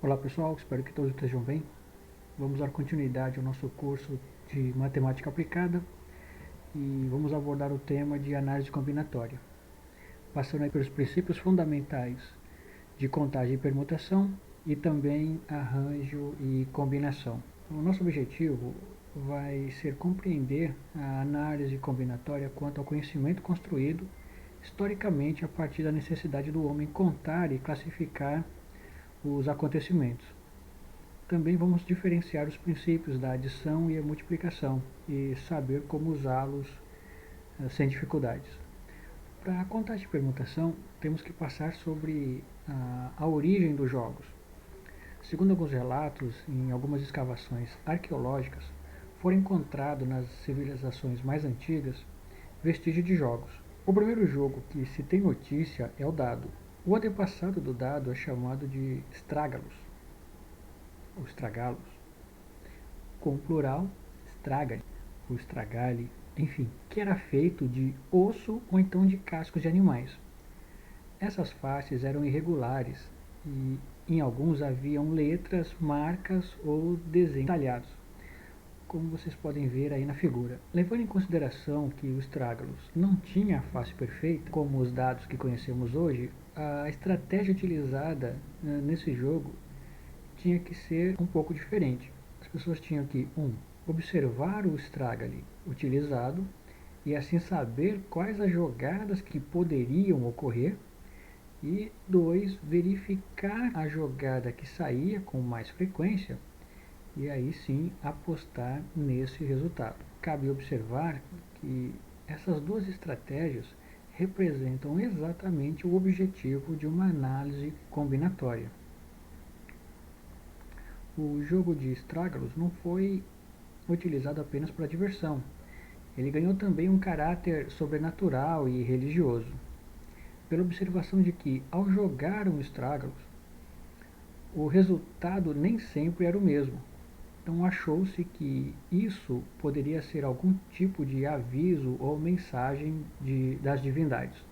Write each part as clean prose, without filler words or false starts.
Olá pessoal, espero que todos estejam bem. Vamos dar continuidade ao nosso curso de Matemática Aplicada e vamos abordar o tema de análise combinatória, passando aí pelos princípios fundamentais de contagem e permutação e também arranjo e combinação. O nosso objetivo vai ser compreender a análise combinatória quanto ao conhecimento construído historicamente a partir da necessidade do homem contar e classificar os acontecimentos. Também vamos diferenciar os princípios da adição e a multiplicação e saber como usá-los sem dificuldades. Para a contagem e permutação, temos que passar sobre a origem dos jogos. Segundo alguns relatos, em algumas escavações arqueológicas, foram encontrados nas civilizações mais antigas vestígios de jogos. O primeiro jogo que se tem notícia é o dado. O antepassado do dado é chamado de strágalos, ou estragalos, com o plural estraga, ou estragale, enfim, que era feito de osso ou então de cascos de animais. Essas faces eram irregulares e em alguns haviam letras, marcas ou desenhos detalhados, como vocês podem ver aí na figura. Levando em consideração que o Strágalos não tinha a face perfeita, como os dados que conhecemos hoje, a estratégia utilizada nesse jogo tinha que ser um pouco diferente. As pessoas tinham que, observar o Stragale utilizado e assim saber quais as jogadas que poderiam ocorrer, e 2, verificar a jogada que saía com mais frequência e aí sim apostar nesse resultado. Cabe observar que essas duas estratégias representam exatamente o objetivo de uma análise combinatória. O jogo de Strágalos não foi utilizado apenas para diversão. Ele ganhou também um caráter sobrenatural e religioso, pela observação de que, ao jogar um Strágalos, o resultado nem sempre era o mesmo. Então achou-se que isso poderia ser algum tipo de aviso ou mensagem das divindades.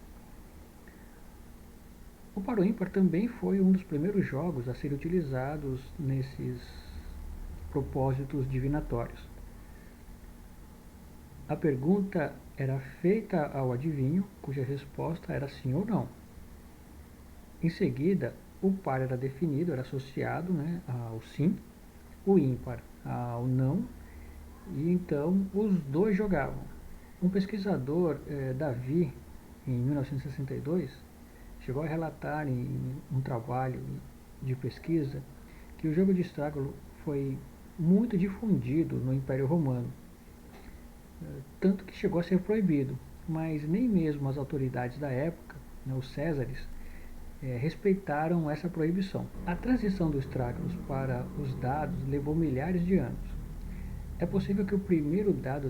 O par ou ímpar também foi um dos primeiros jogos a ser utilizados nesses propósitos divinatórios. A pergunta era feita ao adivinho, cuja resposta era sim ou não. Em seguida, o par era definido, era associado, ao sim, o ímpar ao não, e então os dois jogavam. Um pesquisador, Davi, em 1962, chegou a relatar em um trabalho de pesquisa que o jogo de Strágalo foi muito difundido no Império Romano, tanto que chegou a ser proibido, mas nem mesmo as autoridades da época, os Césares, respeitaram essa proibição. A transição dos Strágalos para os dados levou milhares de anos. É possível que o primeiro dado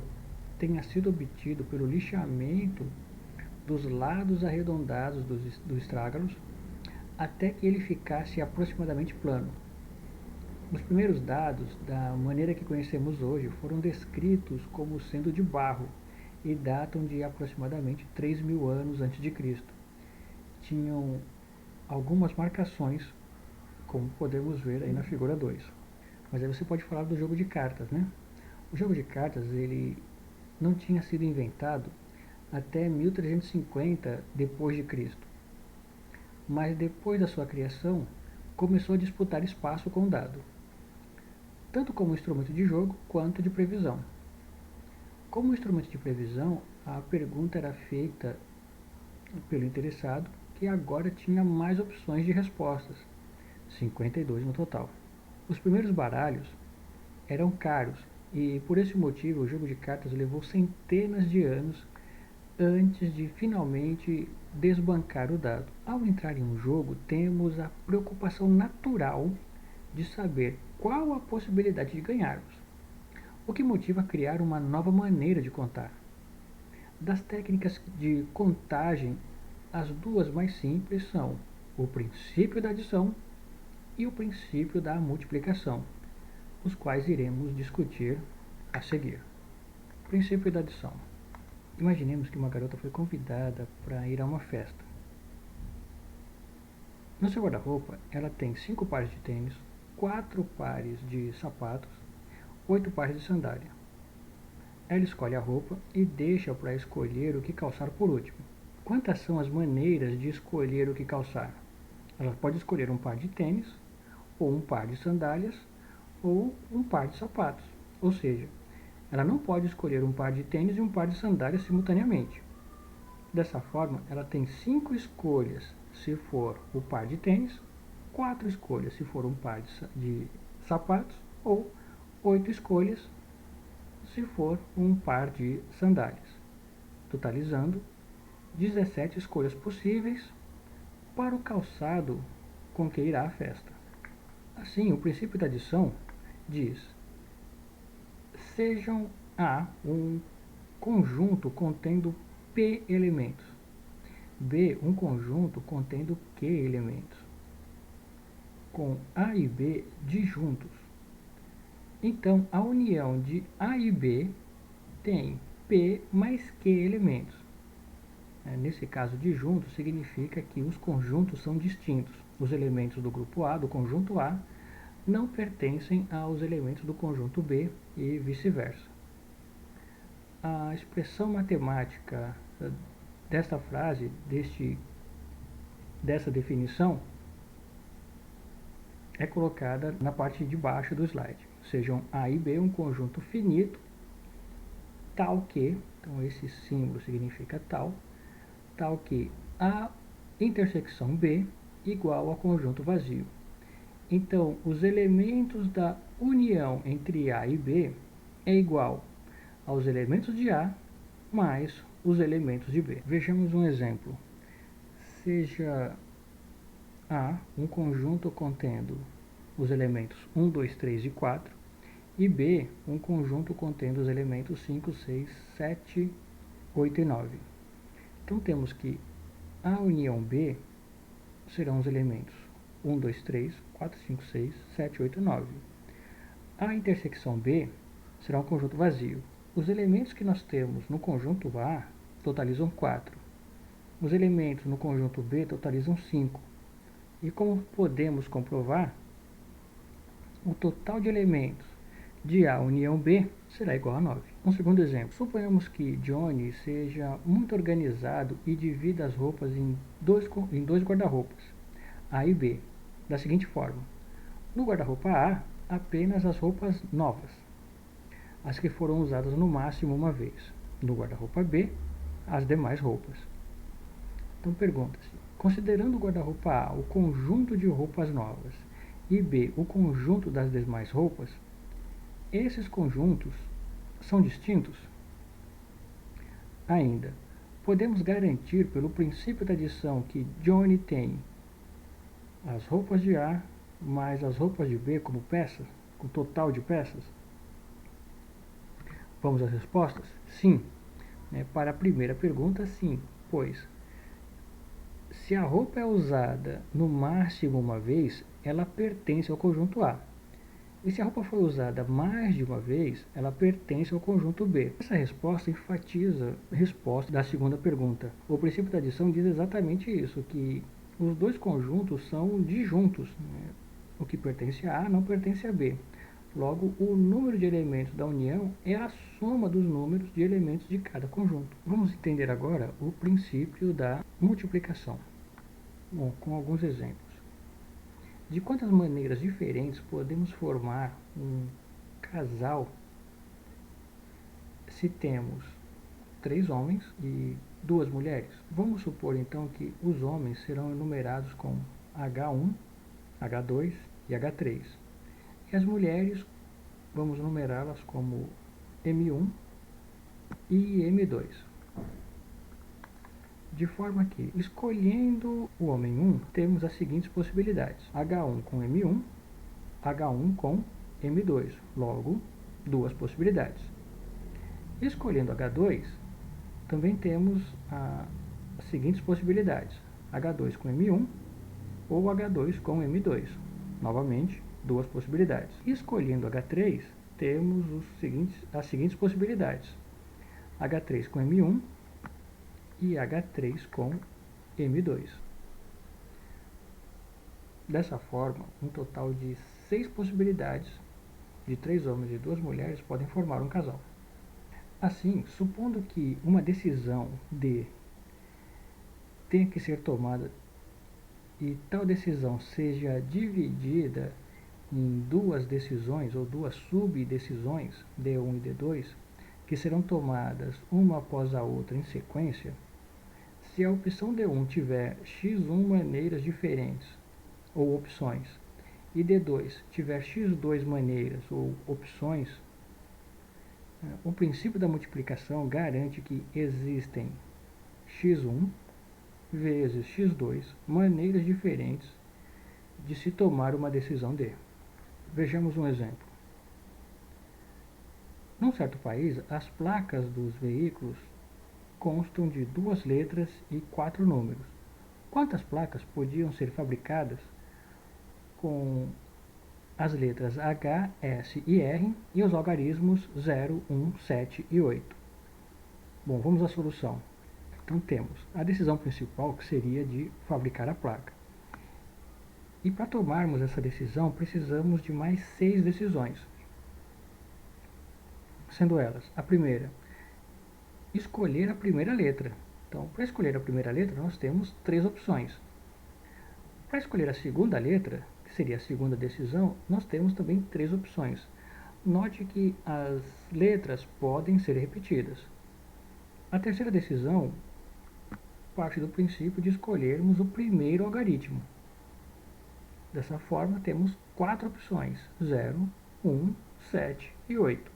tenha sido obtido pelo lixamento dos lados arredondados do Strágalos até que ele ficasse aproximadamente plano. Os primeiros dados, da maneira que conhecemos hoje, foram descritos como sendo de barro e datam de aproximadamente 3.000 anos antes de Cristo. Tinham algumas marcações, como podemos ver aí na figura 2. Mas aí você pode falar do jogo de cartas, né? O jogo de cartas, ele não tinha sido inventado até 1350 depois de Cristo. Mas depois da sua criação, começou a disputar espaço com o dado, tanto como instrumento de jogo quanto de previsão. Como instrumento de previsão, a pergunta era feita pelo interessado, que agora tinha mais opções de respostas, 52 no total. Os primeiros baralhos eram caros e, por esse motivo, o jogo de cartas levou centenas de anos antes de finalmente desbancar o dado. Ao entrar em um jogo, temos a preocupação natural de saber qual a possibilidade de ganharmos, o que motiva a criar uma nova maneira de contar. Das técnicas de contagem, as duas mais simples são o princípio da adição e o princípio da multiplicação, os quais iremos discutir a seguir. Princípio da adição. Imaginemos que uma garota foi convidada para ir a uma festa. No seu guarda-roupa, ela tem 5 pares de tênis, 4 pares de sapatos, 8 pares de sandália. Ela escolhe a roupa e deixa para escolher o que calçar por último. Quantas são as maneiras de escolher o que calçar? Ela pode escolher um par de tênis, ou um par de sandálias, ou um par de sapatos. Ou seja, ela não pode escolher um par de tênis e um par de sandálias simultaneamente. Dessa forma, ela tem 5 escolhas se for o par de tênis, 4 escolhas se for um par de sapatos, ou 8 escolhas se for um par de sandálias, totalizando 17 escolhas possíveis para o calçado com que irá à festa. Assim, o princípio da adição diz: sejam A um conjunto contendo P elementos, B um conjunto contendo Q elementos, com A e B disjuntos. Então, a união de A e B tem P mais Q elementos. Nesse caso, disjunto significa que os conjuntos são distintos. Os elementos do grupo A, do conjunto A, não pertencem aos elementos do conjunto B e vice-versa. A expressão matemática desta frase, dessa definição, é colocada na parte de baixo do slide. Sejam A e B um conjunto finito, tal que, então esse símbolo significa tal que A intersecção B igual ao conjunto vazio. Então, os elementos da união entre A e B é igual aos elementos de A mais os elementos de B. Vejamos um exemplo. Seja A um conjunto contendo os elementos 1, 2, 3 e 4, e B um conjunto contendo os elementos 5, 6, 7, 8 e 9. Então temos que A união B serão os elementos 1, 2, 3, 4, 5, 6, 7, 8 e 9. A intersecção B será um conjunto vazio. Os elementos que nós temos no conjunto A totalizam 4. Os elementos no conjunto B totalizam 5. E como podemos comprovar, o total de elementos de A união B será igual a 9. Um segundo exemplo. Suponhamos que Johnny seja muito organizado e divida as roupas em dois guarda-roupas, A e B, da seguinte forma. No guarda-roupa A, apenas as roupas novas, as que foram usadas no máximo uma vez. No guarda-roupa B, as demais roupas. Então pergunta-se, considerando o guarda-roupa A o conjunto de roupas novas e B o conjunto das demais roupas, esses conjuntos são distintos? Ainda, podemos garantir pelo princípio da adição que Johnny tem as roupas de A mais as roupas de B como peças, com total de peças? Vamos às respostas? Sim. Para a primeira pergunta, sim, pois se a roupa é usada no máximo uma vez, ela pertence ao conjunto A. E se a roupa foi usada mais de uma vez, ela pertence ao conjunto B. Essa resposta enfatiza a resposta da segunda pergunta. O princípio da adição diz exatamente isso, que os dois conjuntos são disjuntos. O que pertence a A não pertence a B. Logo, o número de elementos da união é a soma dos números de elementos de cada conjunto. Vamos entender agora o princípio da multiplicação. Bom, com alguns exemplos. De quantas maneiras diferentes podemos formar um casal se temos 3 homens e 2 mulheres? Vamos supor então que os homens serão enumerados com H1, H2 e H3. E as mulheres, vamos numerá-las como M1 e M2. De forma que, escolhendo o homem 1, temos as seguintes possibilidades: H1 com M1, H1 com M2. Logo, 2 possibilidades. Escolhendo H2, também temos as seguintes possibilidades: H2 com M1 ou H2 com M2. Novamente, 2 possibilidades. Escolhendo H3, temos as seguintes possibilidades: H3 com M1 e H3 com M2. Dessa forma, um total de 6 possibilidades de 3 homens e 2 mulheres podem formar um casal. Assim, supondo que uma decisão D tenha que ser tomada e tal decisão seja dividida em duas decisões ou duas subdecisões, D1 e D2, que serão tomadas uma após a outra em sequência, se a opção D1 tiver x1 maneiras diferentes ou opções e D2 tiver x2 maneiras ou opções, o princípio da multiplicação garante que existem x1 vezes x2 maneiras diferentes de se tomar uma decisão D. Vejamos um exemplo. Num certo país, as placas dos veículos constam de 2 letras e 4 números. Quantas placas podiam ser fabricadas com as letras H, S e R e os algarismos 0, 1, 7 e 8? Bom, vamos à solução. Então temos a decisão principal, que seria de fabricar a placa. E para tomarmos essa decisão, precisamos de mais 6 decisões. Sendo elas, a primeira, escolher a primeira letra. Então, para escolher a primeira letra, nós temos 3 opções. Para escolher a segunda letra, que seria a segunda decisão, nós temos também 3 opções. Note que as letras podem ser repetidas. A terceira decisão parte do princípio de escolhermos o primeiro algarismo. Dessa forma, temos 4 opções: 0, 1, 7 e 8.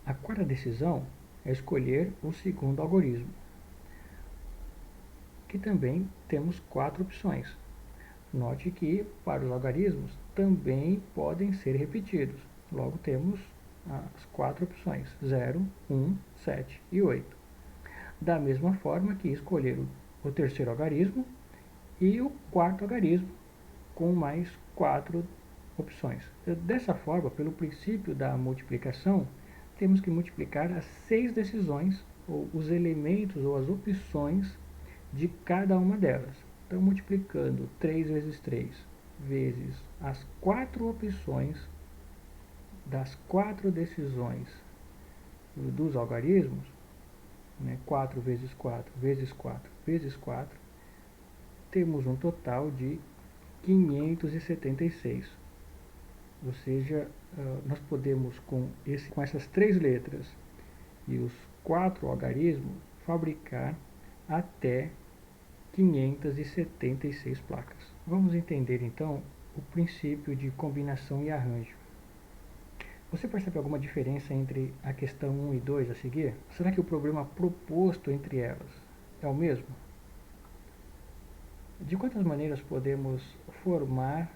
A quarta decisão é escolher o segundo algarismo, que também temos 4 opções. Note que para os algarismos também podem ser repetidos. Logo temos as 4 opções: 0, 1, 7 e 8. Da mesma forma que escolher o terceiro algarismo e o quarto algarismo com mais 4 opções. Dessa forma, pelo princípio da multiplicação, temos que multiplicar as 6 decisões, ou os elementos ou as opções de cada uma delas. Então, multiplicando 3 vezes 3 vezes as 4 opções das 4 decisões dos algarismos, 4 vezes 4 vezes 4 vezes 4, temos um total de 576. Ou seja, nós podemos, com essas 3 letras e os 4 algarismos, fabricar até 576 placas. Vamos entender então o princípio de combinação e arranjo. Você percebe alguma diferença entre a questão 1 e 2 a seguir? Será que o problema proposto entre elas é o mesmo? De quantas maneiras podemos formar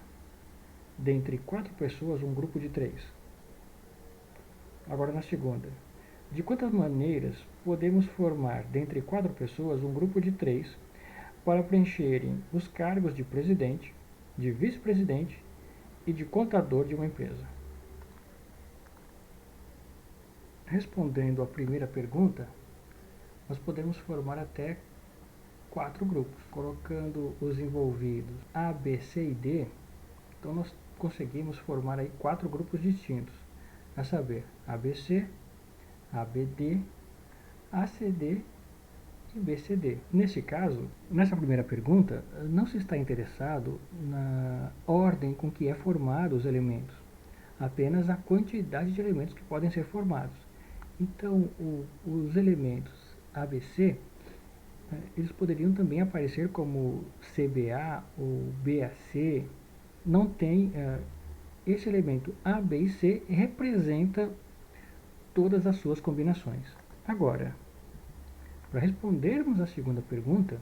dentre 4 pessoas um grupo de 3? Agora na segunda. De quantas maneiras podemos formar dentre 4 pessoas um grupo de 3 para preencherem os cargos de presidente, de vice-presidente e de contador de uma empresa? Respondendo à primeira pergunta, nós podemos formar até 4 grupos, colocando os envolvidos A, B, C e D. Então nós conseguimos formar aí 4 grupos distintos, a saber, ABC, ABD, ACD e BCD. Nesse caso, nessa primeira pergunta, não se está interessado na ordem com que é formado os elementos, apenas a quantidade de elementos que podem ser formados. Então, os elementos ABC, eles poderiam também aparecer como CBA ou BAC. Não tem esse elemento A, B e C representa todas as suas combinações. Agora, para respondermos à segunda pergunta,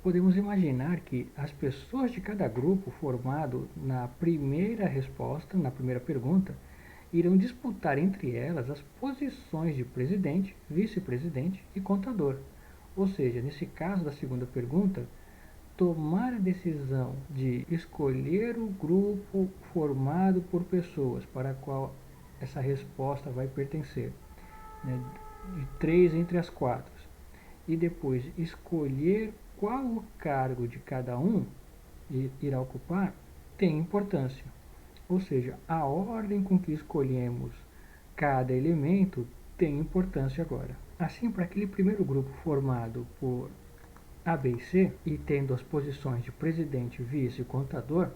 podemos imaginar que as pessoas de cada grupo formado na primeira resposta, na primeira pergunta, irão disputar entre elas as posições de presidente, vice-presidente e contador. Ou seja, nesse caso da segunda pergunta, tomar a decisão de escolher o grupo formado por pessoas para a qual essa resposta vai pertencer, de 3 entre as 4, e depois escolher qual o cargo de cada um, irá ocupar tem importância. Ou seja, a ordem com que escolhemos cada elemento tem importância agora. Assim, para aquele primeiro grupo formado por A, B e C, e tendo as posições de presidente, vice e contador,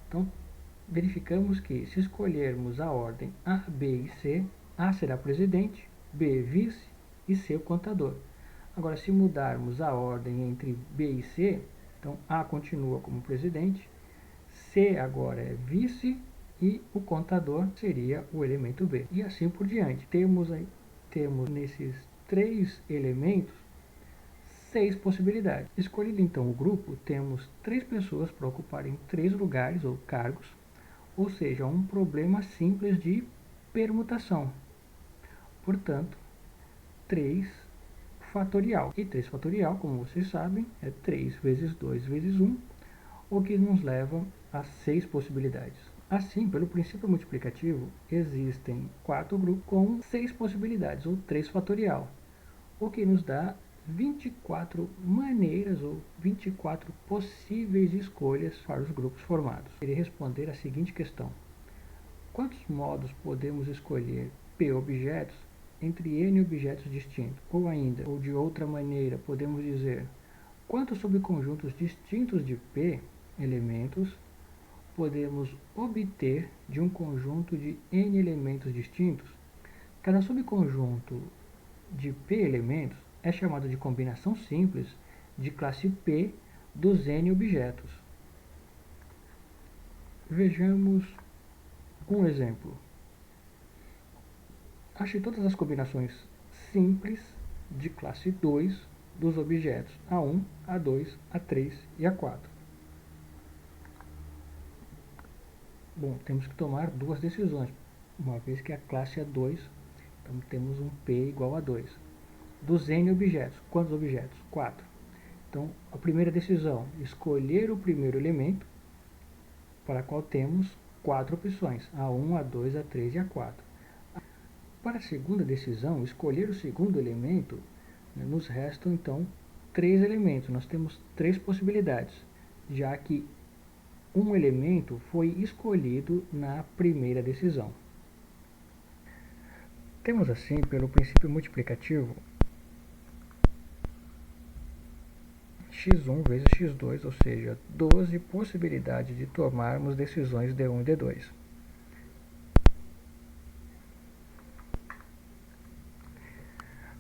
então verificamos que se escolhermos a ordem A, B e C, A será presidente, B vice e C o contador. Agora, se mudarmos a ordem entre B e C, então A continua como presidente, C agora é vice e o contador seria o elemento B. E assim por diante. Temos nesses três elementos 6 possibilidades. Escolhido então o grupo, temos 3 pessoas para ocuparem 3 lugares ou cargos, ou seja, um problema simples de permutação. Portanto, 3 fatorial. E 3 fatorial, como vocês sabem, é 3 vezes 2 vezes 1, o que nos leva a 6 possibilidades. Assim, pelo princípio multiplicativo, existem 4 grupos com 6 possibilidades, ou 3 fatorial, o que nos dá 24 maneiras ou 24 possíveis escolhas para os grupos formados. Eu irei responder a seguinte questão: quantos modos podemos escolher P objetos entre N objetos distintos? Ou ainda, ou de outra maneira, podemos dizer quantos subconjuntos distintos de P elementos podemos obter de um conjunto de N elementos distintos? Cada subconjunto de P elementos é chamado de combinação simples de classe P dos N objetos. Vejamos um exemplo. Ache todas as combinações simples de classe 2 dos objetos A1, A2, A3 e A4. Bom, temos que tomar duas decisões, uma vez que a classe é 2, então temos um P igual a 2. Dos N objetos, quantos objetos? 4. Então, a primeira decisão, escolher o primeiro elemento, para qual temos 4 opções, A1, A2, A3 e A4. Para a segunda decisão, escolher o segundo elemento, nos restam então 3 elementos. Nós temos 3 possibilidades, já que um elemento foi escolhido na primeira decisão. Temos assim, pelo princípio multiplicativo, x1 vezes x2, ou seja, 12 possibilidades de tomarmos decisões D1 e D2.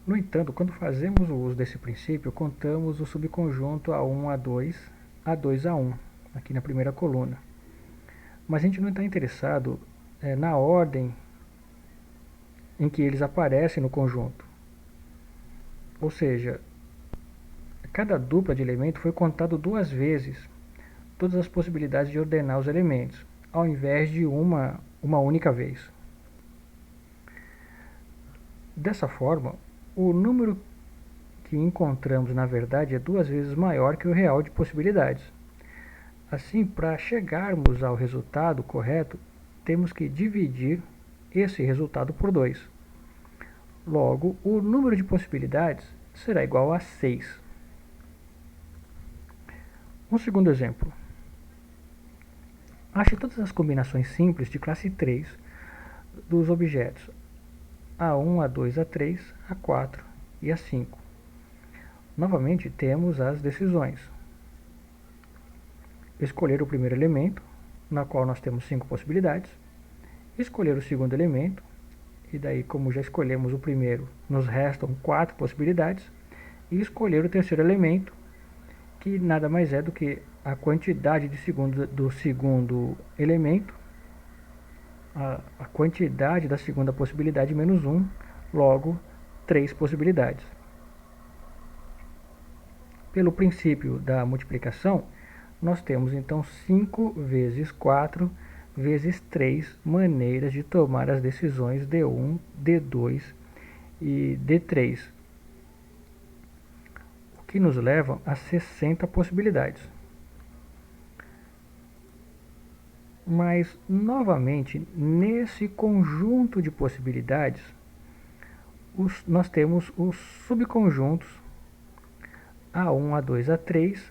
No entanto, quando fazemos o uso desse princípio, contamos o subconjunto A1, A2, A2, A1, aqui na primeira coluna. Mas a gente não está interessado na ordem em que eles aparecem no conjunto. Ou seja, cada dupla de elemento foi contado 2 vezes todas as possibilidades de ordenar os elementos, ao invés de uma única vez. Dessa forma, o número que encontramos, na verdade, é 2 vezes maior que o real de possibilidades. Assim, para chegarmos ao resultado correto, temos que dividir esse resultado por 2. Logo, o número de possibilidades será igual a 6. Um segundo exemplo. Ache todas as combinações simples de classe 3 dos objetos A1, A2, A3, A4 e A5. Novamente, temos as decisões. Escolher o primeiro elemento, na qual nós temos 5 possibilidades. Escolher o segundo elemento, e daí, como já escolhemos o primeiro, nos restam 4 possibilidades. E escolher o terceiro elemento, que nada mais é do que a quantidade de segundos do segundo elemento, a quantidade da segunda possibilidade menos 1, logo 3 possibilidades. Pelo princípio da multiplicação, nós temos então 5 vezes 4 vezes 3 maneiras de tomar as decisões D1, D2 e D3, o que nos leva a 60 possibilidades. Mas, novamente, nesse conjunto de possibilidades, nós temos os subconjuntos A1, A2, A3,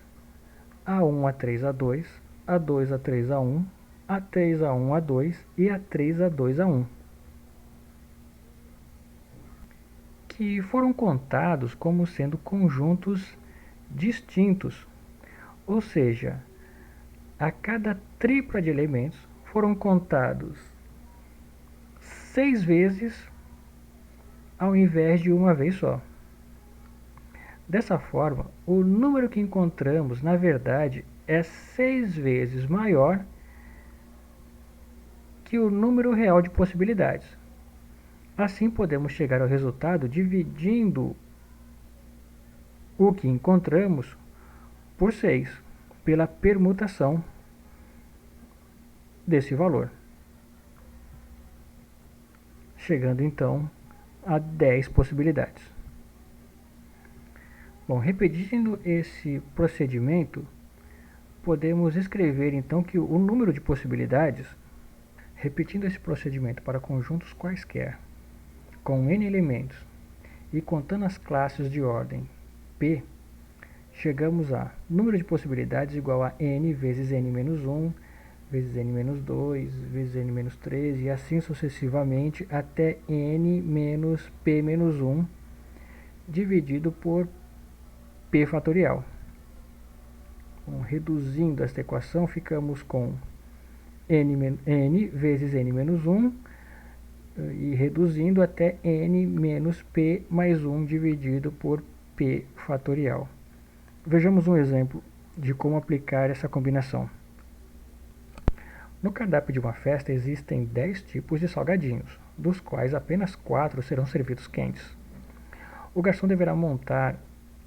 A1, A3, A2, A2, A3, A1, A3, A1, A2 e A3, A2, A1, que foram contados como sendo conjuntos distintos, ou seja, a cada tripla de elementos foram contados 6 vezes ao invés de uma vez só. Dessa forma, o número que encontramos, na verdade, é 6 vezes maior que o número real de possibilidades. Assim, podemos chegar ao resultado dividindo o que encontramos por 6, pela permutação desse valor, chegando então a 10 possibilidades. Bom, repetindo esse procedimento, podemos escrever então que o número de possibilidades, repetindo esse procedimento para conjuntos quaisquer, com n elementos e contando as classes de ordem P, chegamos a número de possibilidades igual a n vezes n-1, vezes n-2, vezes n-3 e assim sucessivamente até n menos p-1 dividido por p fatorial. Bom, reduzindo esta equação, ficamos com n vezes n-1 e reduzindo até n menos p mais 1 dividido por p fatorial. Vejamos um exemplo de como aplicar essa combinação. No cardápio de uma festa existem 10 tipos de salgadinhos, dos quais apenas 4 serão servidos quentes. O garçom deverá montar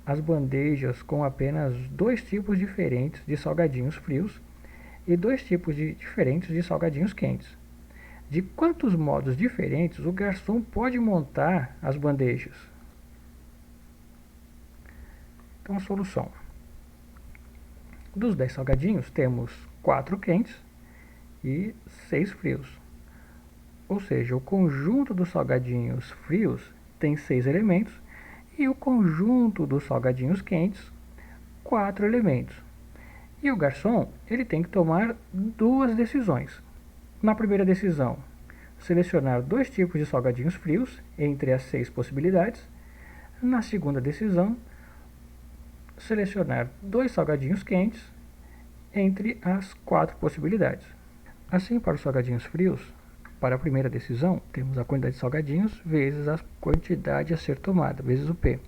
as bandejas com apenas 2 tipos diferentes de salgadinhos frios e 2 tipos diferentes de salgadinhos quentes. De quantos modos diferentes o garçom pode montar as bandejas? Então, a solução. Dos 10 salgadinhos, temos 4 quentes e 6 frios. Ou seja, o conjunto dos salgadinhos frios tem 6 elementos e o conjunto dos salgadinhos quentes, 4 elementos. E o garçom, ele tem que tomar 2 decisões. Na primeira decisão, selecionar 2 tipos de salgadinhos frios entre as 6 possibilidades. Na segunda decisão, selecionar 2 salgadinhos quentes entre as 4 possibilidades. Assim, para os salgadinhos frios, para a primeira decisão, temos a quantidade de salgadinhos vezes a quantidade a ser tomada, vezes o P.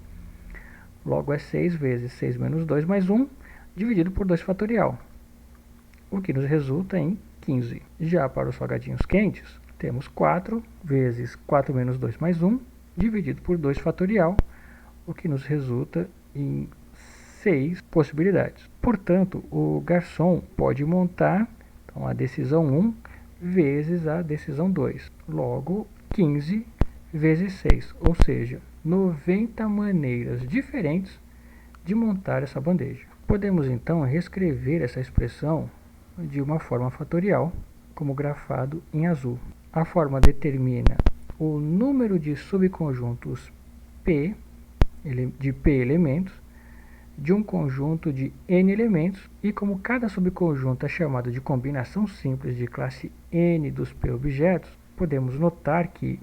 Logo, é 6 vezes 6 menos 2 mais 1, dividido por 2 fatorial, o que nos resulta em 15. Já para os salgadinhos quentes, temos 4 vezes 4 menos 2 mais 1, dividido por 2 fatorial, o que nos resulta em 6 possibilidades. Portanto, o garçom pode montar então, a decisão 1 vezes a decisão 2. Logo, 15 vezes 6, ou seja, 90 maneiras diferentes de montar essa bandeja. Podemos então reescrever essa expressão de uma forma fatorial, como grafado em azul. A forma determina o número de subconjuntos P, de P elementos, de um conjunto de n elementos, e como cada subconjunto é chamado de combinação simples de classe n dos P objetos, podemos notar que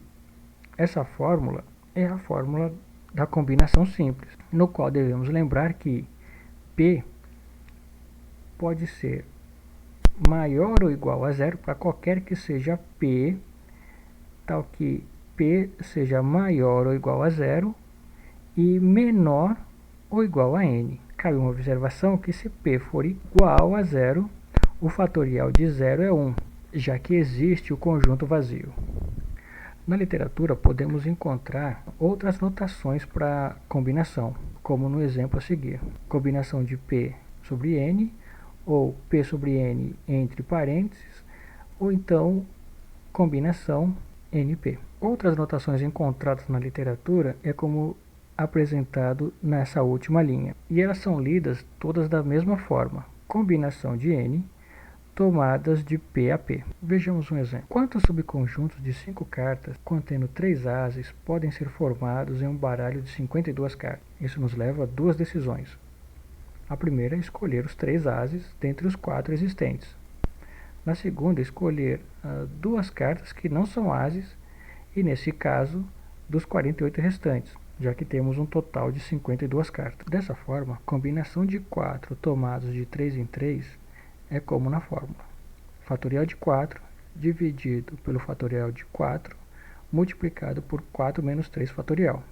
essa fórmula é a fórmula da combinação simples, no qual devemos lembrar que P pode ser maior ou igual a zero para qualquer que seja P, tal que P seja maior ou igual a zero e menor ou igual a n. Cabe uma observação que se P for igual a zero, o fatorial de zero é 1, já que existe o conjunto vazio. Na literatura podemos encontrar outras notações para combinação, como no exemplo a seguir. Combinação de P sobre n, ou P sobre n entre parênteses, ou então combinação NP. Outras notações encontradas na literatura é como apresentado nessa última linha, e elas são lidas todas da mesma forma: combinação de n tomadas de P a P. Vejamos um exemplo. Quantos subconjuntos de 5 cartas contendo 3 ases podem ser formados em um baralho de 52 cartas? Isso nos leva a 2 decisões. A primeira é escolher os 3 ases dentre os 4 existentes. Na segunda, escolher 2 cartas que não são ases, e nesse caso, dos 48 restantes, já que temos um total de 52 cartas. Dessa forma, a combinação de 4 tomados de 3 em 3 é como na fórmula. Fatorial de 4 dividido pelo fatorial de 4 multiplicado por 4 menos 3 fatorial.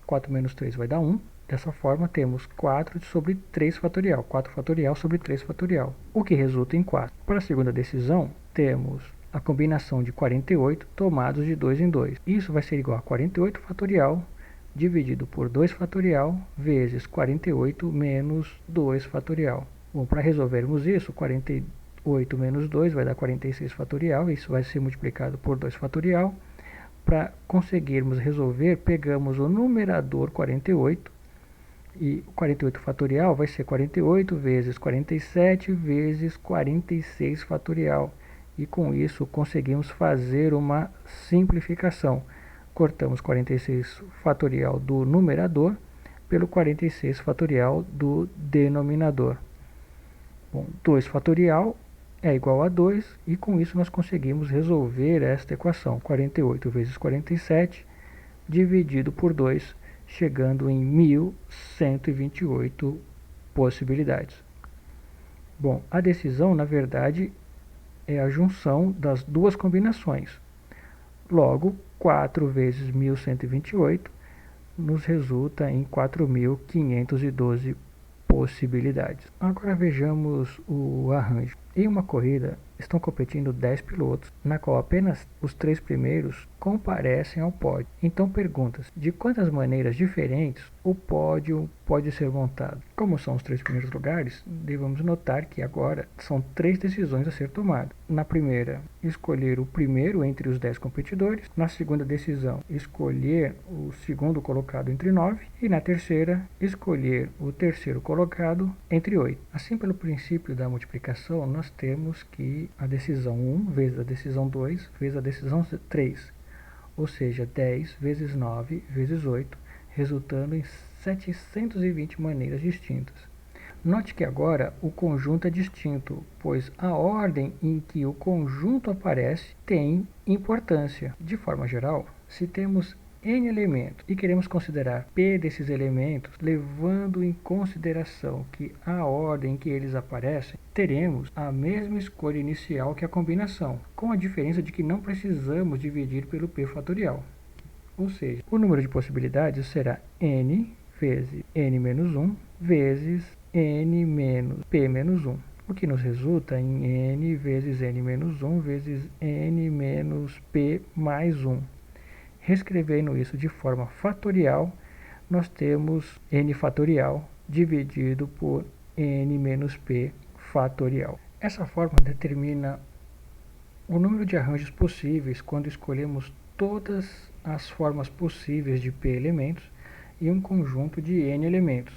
4 menos 3 vai dar 1. Dessa forma, temos 4 sobre 3 fatorial. 4 fatorial sobre 3 fatorial, o que resulta em 4. Para a segunda decisão, temos a combinação de 48 tomados de 2 em 2. Isso vai ser igual a 48 fatorial dividido por 2 fatorial vezes 48 menos 2 fatorial. Bom, para resolvermos isso, 48 menos 2 vai dar 46 fatorial. Isso vai ser multiplicado por 2 fatorial. Para conseguirmos resolver, pegamos o numerador 48 e o 48 fatorial vai ser 48 vezes 47 vezes 46 fatorial. E com isso conseguimos fazer uma simplificação. Cortamos 46 fatorial do numerador pelo 46 fatorial do denominador. Bom, 2 fatorial é igual a 2, e com isso nós conseguimos resolver esta equação. 48 vezes 47 dividido por 2, chegando em 1128 possibilidades. Bom, a decisão, na verdade, é a junção das duas combinações. Logo, 4 vezes 1128 nos resulta em 4.512 possibilidades. Agora vejamos o arranjo. Em uma corrida, estão competindo 10 pilotos, na qual apenas os 3 primeiros comparecem ao pódio. Então pergunta-se, de quantas maneiras diferentes o pódio pode ser montado? Como são os 3 primeiros lugares, devemos notar que agora são 3 decisões a ser tomadas. Na primeira, escolher o primeiro entre os 10 competidores. Na segunda decisão, escolher o segundo colocado entre 9. E na terceira, escolher o terceiro colocado entre 8. Assim, pelo princípio da multiplicação, nós temos que a decisão 1 vezes a decisão 2 vezes a decisão 3, ou seja, 10 vezes 9 vezes 8, resultando em 720 maneiras distintas. Note que agora o conjunto é distinto, pois a ordem em que o conjunto aparece tem importância. De forma geral, se temos N elementos e queremos considerar P desses elementos, levando em consideração que a ordem em que eles aparecem, teremos a mesma escolha inicial que a combinação, com a diferença de que não precisamos dividir pelo P fatorial. Ou seja, o número de possibilidades será N vezes N menos 1 vezes N menos P menos 1, o que nos resulta em N vezes N menos 1 vezes N menos P mais 1. Reescrevendo isso de forma fatorial, nós temos N fatorial dividido por N menos P fatorial. Essa forma determina o número de arranjos possíveis quando escolhemos todas as formas possíveis de P elementos e um conjunto de N elementos,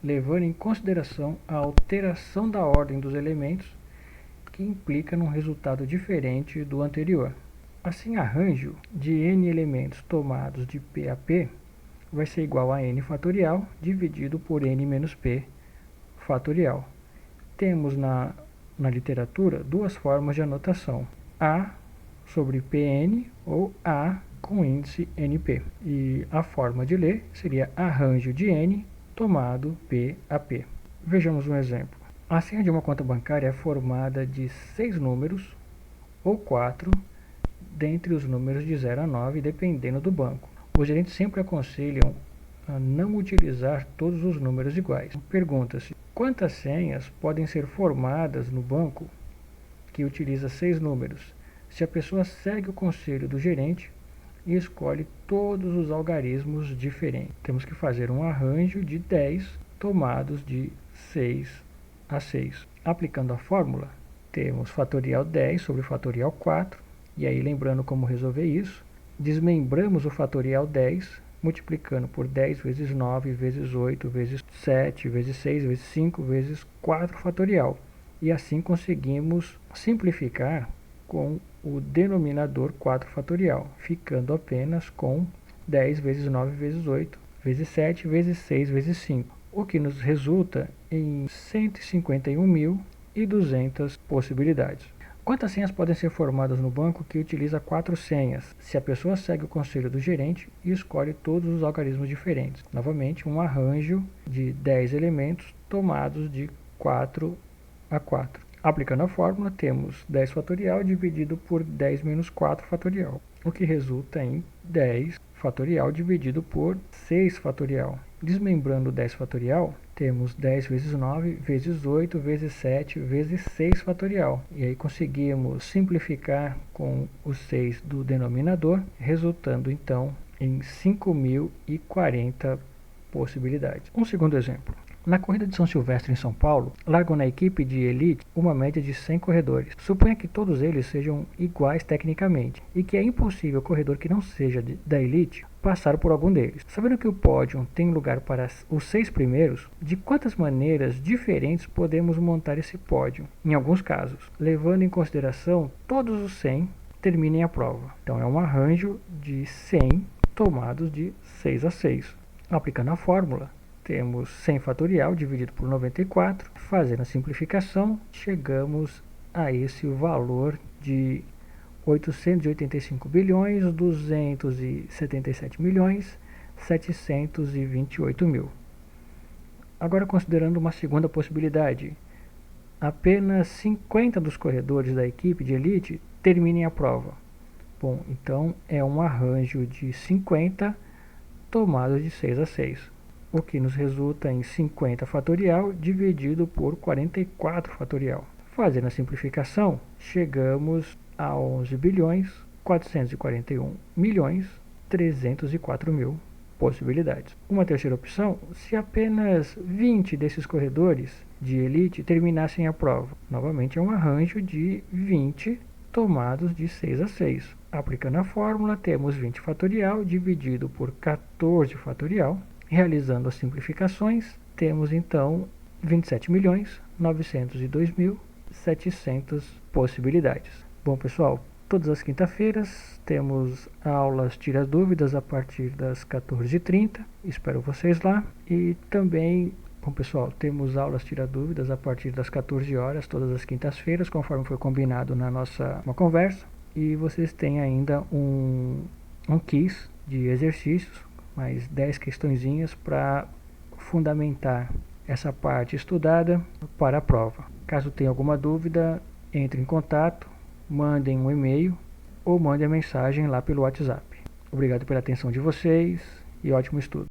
levando em consideração a alteração da ordem dos elementos, que implica num resultado diferente do anterior. Assim, arranjo de N elementos tomados de P a P vai ser igual a N fatorial dividido por N menos P fatorial. Temos na literatura 2 formas de anotação: A sobre Pn ou A com índice NP. E a forma de ler seria arranjo de N tomado P a P. Vejamos um exemplo. A senha de uma conta bancária é formada de 6 números ou 4 dentre os números de 0 a 9, dependendo do banco. Os gerentes sempre aconselham a não utilizar todos os números iguais. Pergunta-se, quantas senhas podem ser formadas no banco que utiliza 6 números, se a pessoa segue o conselho do gerente e escolhe todos os algarismos diferentes? Temos que fazer um arranjo de 10 tomados de 6 a 6. Aplicando a fórmula, temos fatorial 10 sobre fatorial 4, e aí, lembrando como resolver isso, desmembramos o fatorial 10, multiplicando por 10 vezes 9, vezes 8, vezes 7, vezes 6, vezes 5, vezes 4 fatorial. E assim conseguimos simplificar com o denominador 4 fatorial, ficando apenas com 10 vezes 9 vezes 8, vezes 7, vezes 6, vezes 5. o que nos resulta em 151.200 possibilidades. Quantas senhas podem ser formadas no banco que utiliza 4 senhas, se a pessoa segue o conselho do gerente e escolhe todos os algarismos diferentes? Novamente, um arranjo de 10 elementos tomados de 4 a 4. Aplicando a fórmula, temos 10 fatorial dividido por 10 menos 4 fatorial, o que resulta em 10 fatorial dividido por 6 fatorial. Desmembrando 10 fatorial, temos 10 vezes 9 vezes 8 vezes 7 vezes 6 fatorial. E aí conseguimos simplificar com o 6 do denominador, resultando então em 5.040 possibilidades. Um segundo exemplo. Na corrida de São Silvestre em São Paulo, largam na equipe de elite uma média de 100 corredores. Suponha que todos eles sejam iguais tecnicamente e que é impossível o corredor que não seja da elite passar por algum deles. Sabendo que o pódio tem lugar para os 6 primeiros, de quantas maneiras diferentes podemos montar esse pódio? Em alguns casos, levando em consideração todos os 100 terminem a prova. Então é um arranjo de 100 tomados de 6 a 6. Aplicando a fórmula, temos 100 fatorial dividido por 94, fazendo a simplificação, chegamos a esse valor de 885 bilhões 277 milhões 728 mil. Agora, considerando uma segunda possibilidade, apenas 50 dos corredores da equipe de elite terminem a prova. Bom, então é um arranjo de 50 tomados de 6 a 6. O que nos resulta em 50 fatorial dividido por 44 fatorial. Fazendo a simplificação, chegamos a 11 bilhões 441 milhões 304 mil possibilidades. Uma terceira opção, se apenas 20 desses corredores de elite terminassem a prova. Novamente é um arranjo de 20 tomados de 6 a 6. Aplicando a fórmula, temos 20 fatorial dividido por 14 fatorial. Realizando as simplificações, temos então 27.902.700 possibilidades. Bom, pessoal, todas as quinta-feiras temos aulas Tira Dúvidas a partir das 14h30. Espero vocês lá. E também, bom, pessoal, temos aulas Tira Dúvidas a partir das 14 horas, todas as quintas-feiras, conforme foi combinado na nossa conversa. E vocês têm ainda um quiz de exercícios, mais 10 questõezinhas para fundamentar essa parte estudada para a prova. Caso tenha alguma dúvida, entre em contato, mandem um e-mail ou mandem a mensagem lá pelo WhatsApp. Obrigado pela atenção de vocês e ótimo estudo.